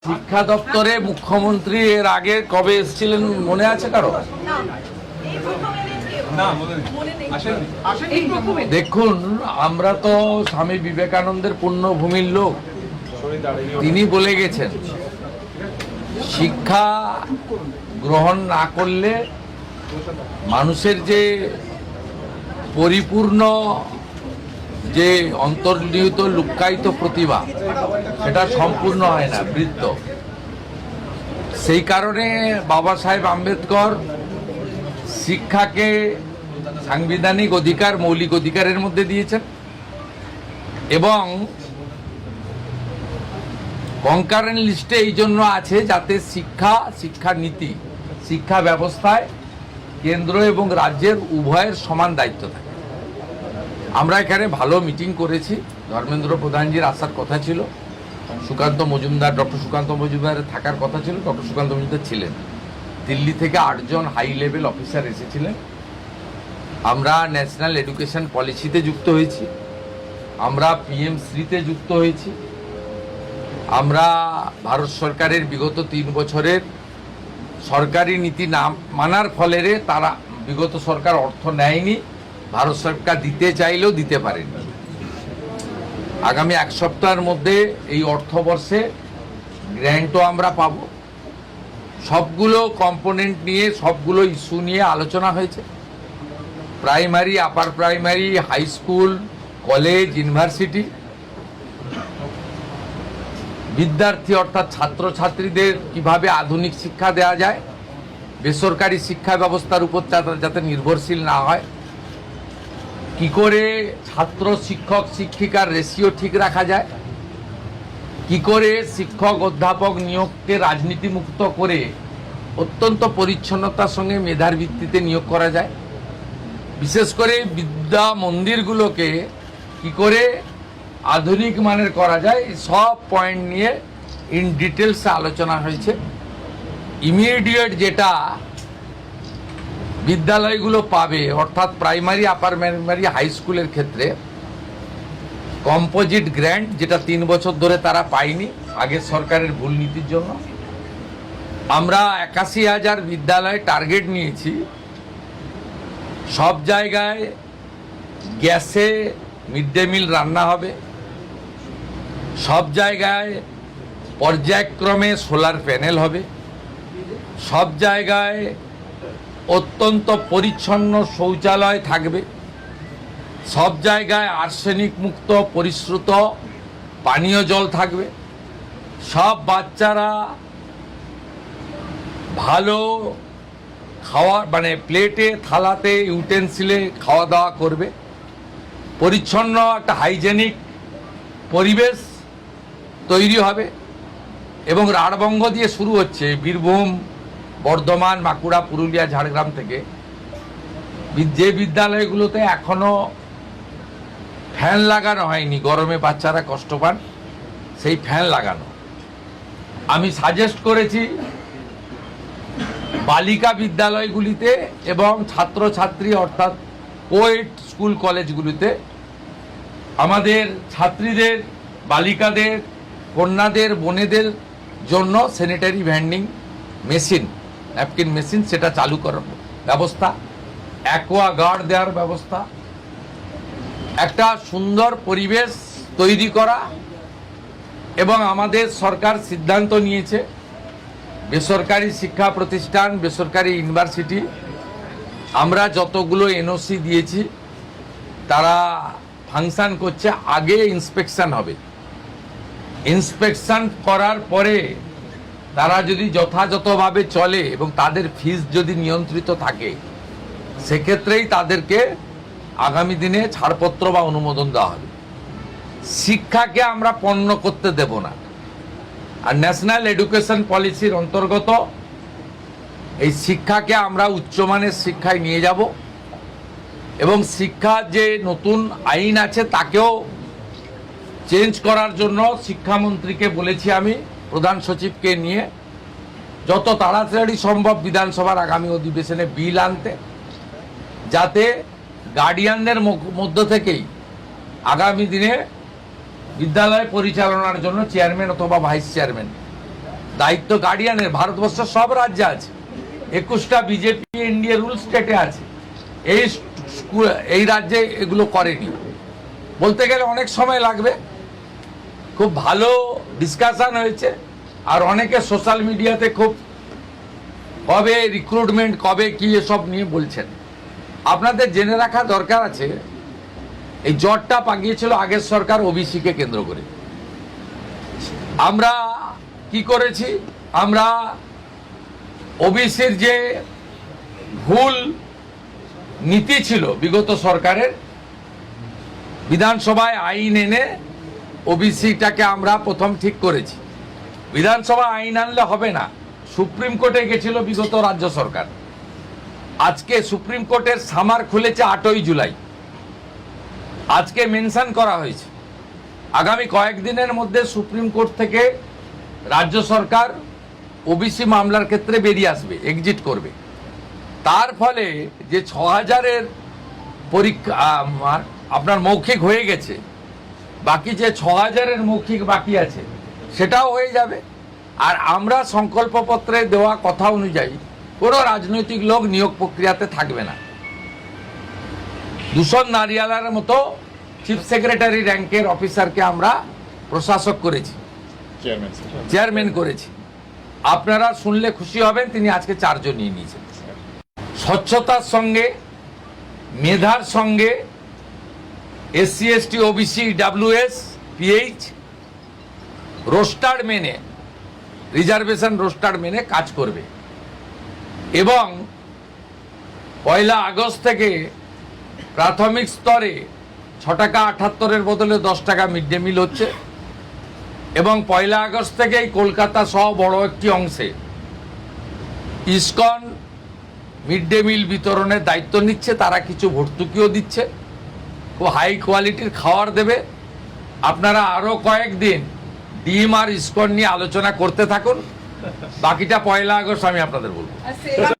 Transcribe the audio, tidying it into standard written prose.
শিক্ষা দপ্তরে মুখ্যমন্ত্রী এর আগে কবে এসেছিলেন মনে আছে কারো? দেখুন, আমরা তো স্বামী বিবেকানন্দের পুণ্যভূমির লোক। তিনি বলে গেছেন, শিক্ষা গ্রহণ না করলে মানুষের যে পরিপূর্ণ যে অন্তর্নিহিত লুক্কায়িত প্রতিভা সেটা সম্পূর্ণ হয় না, বৃত্ত। সেই কারণে বাবা সাহেব আম্বেদকর শিক্ষাকে সাংবিধানিক অধিকার, মৌলিক অধিকারের মধ্যে দিয়েছেন এবং কনকারেন্ট লিস্টে এই জন্য আছে যাতে শিক্ষানীতি, শিক্ষা ব্যবস্থায় কেন্দ্র এবং রাজ্যের উভয়ের সমান দায়িত্ব থাকে। আমরা এখানে ভালো মিটিং করেছি। ধর্মেন্দ্র প্রধানজির আসার কথা ছিল, সুকান্ত মজুমদার, ডক্টর সুকান্ত মজুমদারের থাকার কথা ছিল, ডক্টর সুকান্ত মজুমদার ছিলেন। দিল্লি থেকে 8 জন হাই লেভেল অফিসার এসেছিলেন। আমরা ন্যাশনাল এডুকেশন পলিসিতে যুক্ত হয়েছি, আমরা PM-শ্রীতে যুক্ত হয়েছি, আমরা ভারত সরকারের বিগত 3 বছরের সরকারি নীতি না মানার ফলে তারা বিগত সরকার অর্থ নেয়নি, ভারত সরকার দিতে চাইলেও দিতে পারেনি। আগামী 1 সপ্তাহের মধ্যে এই অর্থবর্ষে গ্র্যান্টও আমরা পাব। সবগুলো কম্পোনেন্ট নিয়ে, সবগুলো ইস্যু নিয়ে আলোচনা হয়েছে। Primary, upper primary, high school, college, university, বিদ্যার্থী অর্থাৎ ছাত্রছাত্রীদের কিভাবে আধুনিক শিক্ষা দেওয়া যায়, বেসরকারি শিক্ষা ব্যবস্থার উপর যাতে নির্ভরশীল না হয়, কি করে ছাত্র শিক্ষক শিক্ষিকার রেশিও ঠিক রাখা যায়, কি করে শিক্ষক অধ্যাপক নিয়োগকে রাজনীতিমুক্ত করে অত্যন্ত পরিচ্ছন্নতার সঙ্গে মেধার ভিত্তিতে নিয়োগ করা যায়, বিশেষ করে বিদ্যা মন্দিরগুলোকে কি করে আধুনিক মানের করা যায়, সব পয়েন্ট নিয়ে ইন ডিটেলসে আলোচনা হয়েছে। ইমিডিয়েট যেটা বিদ্যালয়গুলো পাবে, অর্থাৎ প্রাইমারি, আপার প্রাইমারি, হাই স্কুলের ক্ষেত্রে কম্পোজিট গ্র্যান্ট, যেটা 3 বছর ধরে তারা পায়নি আগের সরকারের ভুল নীতির জন্য, আমরা 81,000 বিদ্যালয়ে টার্গেট নিয়েছি। সব জায়গায় গ্যাসে মিড ডে মিল রান্না হবে, সব জায়গায় পর্যায়ক্রমে সোলার প্যানেল হবে, সব জায়গায় অত্যন্ত পরিচ্ছন্ন শৌচালয় থাকবে, সব জায়গায় আর্সেনিক মুক্ত পরিশ্রুত পানীয় জল থাকবে, সব বাচ্চারা ভালো খাওয়া মানে প্লেটে, থালাতে, ইউটেন্সিলে খাওয়া দাওয়া করবে, পরিচ্ছন্ন একটা হাইজেনিক পরিবেশ তৈরি হবে। এবং রাঢ়বঙ্গ দিয়ে শুরু হচ্ছে, বীরভূম, বর্ধমান, বাঁকুড়া, পুরুলিয়া, ঝাড়গ্রাম থেকে যে বিদ্যালয়গুলোতে এখনো ফ্যান লাগানো হয়নি, গরমে বাচ্চারা কষ্ট পান, সেই ফ্যান লাগানো। আমি সাজেস্ট করেছি বালিকা বিদ্যালয়গুলিতে এবং ছাত্রছাত্রী অর্থাৎ কোয়েড স্কুল কলেজগুলিতে আমাদের ছাত্রীদের, বালিকাদের, কন্যাদের, বোনেদের জন্য sanitary vending machine, napkin machine, সেটা চালু করার ব্যবস্থা, অ্যাকোয়া গার্ড দেওয়ার ব্যবস্থা, একটা সুন্দর পরিবেশ তৈরি করা। এবং আমাদের সরকার সিদ্ধান্ত নিয়েছে বেসরকারি শিক্ষা প্রতিষ্ঠান, বেসরকারি ইউনিভার্সিটি, আমরা যতগুলো NOC দিয়েছি তারা ফাংশন করছে, আগে ইন্সপেকশন হবে, ইন্সপেকশন করার পরে তারা যদি যথাযথভাবে চলে এবং তাদের ফিস যদি নিয়ন্ত্রিত থাকে, সেক্ষেত্রেই তাদেরকে আগামী দিনে ছাড়পত্র বা অনুমোদন দেওয়া হবে। শিক্ষাকে আমরা পণ্য করতে দেব না। আর ন্যাশনাল এডুকেশন পলিসির অন্তর্গত এই শিক্ষাকে আমরা উচ্চমানের শিক্ষায় নিয়ে যাব এবং শিক্ষার যে নতুন আইন আছে তাকেও চেঞ্জ করার জন্য শিক্ষামন্ত্রীকে বলেছি, আমি প্রধান সচিবকে নিয়ে যত তাড়াতাড়ি সম্ভব বিধানসভার আগামী অধিবেশনে বিল আনতে, যাতে গার্ডিয়ানদের মধ্য থেকেই আগামী দিনে বিদ্যালয় পরিচালনার জন্য চেয়ারম্যান অথবা ভাইস চেয়ারম্যান দায়িত্ব গার্ডিয়ানের ভারতবর্ষের সব রাজ্যে আছে, 21টা বিজেপি এনডিএ রুল স্টেটে আছে। এই রাজ্যে এগুলো করেনি। বলতে গেলে অনেক সময় লাগবে। খুব ভালো ডিসকাশন হয়েছে, আর অনেকে সোশ্যাল মিডিয়াতে খুব কবে রিক্রুটমেন্ট কবে কি এসব নিয়ে বলছেন। আপনাদের জেনে রাখা দরকার আছে, এই জটটা পাকিয়েছিল আগের সরকার ওবিসিকে কেন্দ্র করে। আমরা কি করেছি, আমরা ওবিসির যে ভুল নীতি ছিল বিগত সরকারের, বিধানসভায় আইন এনে ওবিসিটাকে আমরা প্রথম ঠিক করেছি। বিধানসভা আইন আনলে হবে না, সুপ্রিম কোর্টে গেছিল বিগত রাজ্য সরকার। আজকে সুপ্রিম কোর্টের সামার খুলেছে 8ই জুলাই, আজকে মেনশন করা হয়েছে আগামী কয়েকদিনের মধ্যে সুপ্রিম কোর্ট থেকে রাজ্য সরকার ওবিসি মামলার ক্ষেত্রে বেরিয়ে আসবে, এক্সিট করবে। তার ফলে যে 6000-এর পরীক্ষা আপনার মৌখিক হয়ে গেছে, বাকি যে 6000-এর মৌখিক বাকি আছে সেটাও হয়ে যাবে। আর আমরা সংকল্পপত্রে দেওয়া কথা অনুযায়ী কোনো রাজনৈতিক লোক নিয়োগ প্রক্রিয়াতে থাকবে না। দূষণ নারিয়ালার মতো চিফ সেক্রেটারি র্যাঙ্কের অফিসারকে আমরা প্রশাসক করেছি, চেয়ারম্যান করেছি। আপনারা শুনলে খুশি হবেন, তিনি আজকে 4 জন নিয়ে নিয়েছেন। স্বচ্ছতার সঙ্গে, মেধার সঙ্গে SC ST OBC EWS PH roster মেনে, রিজার্ভেশন রোস্টার মেনে কাজ করবে। এবং 1 আগস্ট থেকে প্রাথমিক স্তরে 6 টাকা 78-এর বদলে 10 টাকা মিড ডে মিল হচ্ছে। এবং 1 আগস্ট থেকেই কলকাতা সহ বড় একটি অংশে ইসকন মিড ডে মিল বিতরণের দায়িত্ব নিচ্ছে, তারা কিছু ভর্তুকিও দিচ্ছে, খুব হাই কোয়ালিটির খাবার দেবে। আপনারা আরও কয়েকদিন ডিম আর ইসকন নিয়ে আলোচনা করতে থাকুন, বাকিটা 1 আগস্ট আমি আপনাদের বলবো।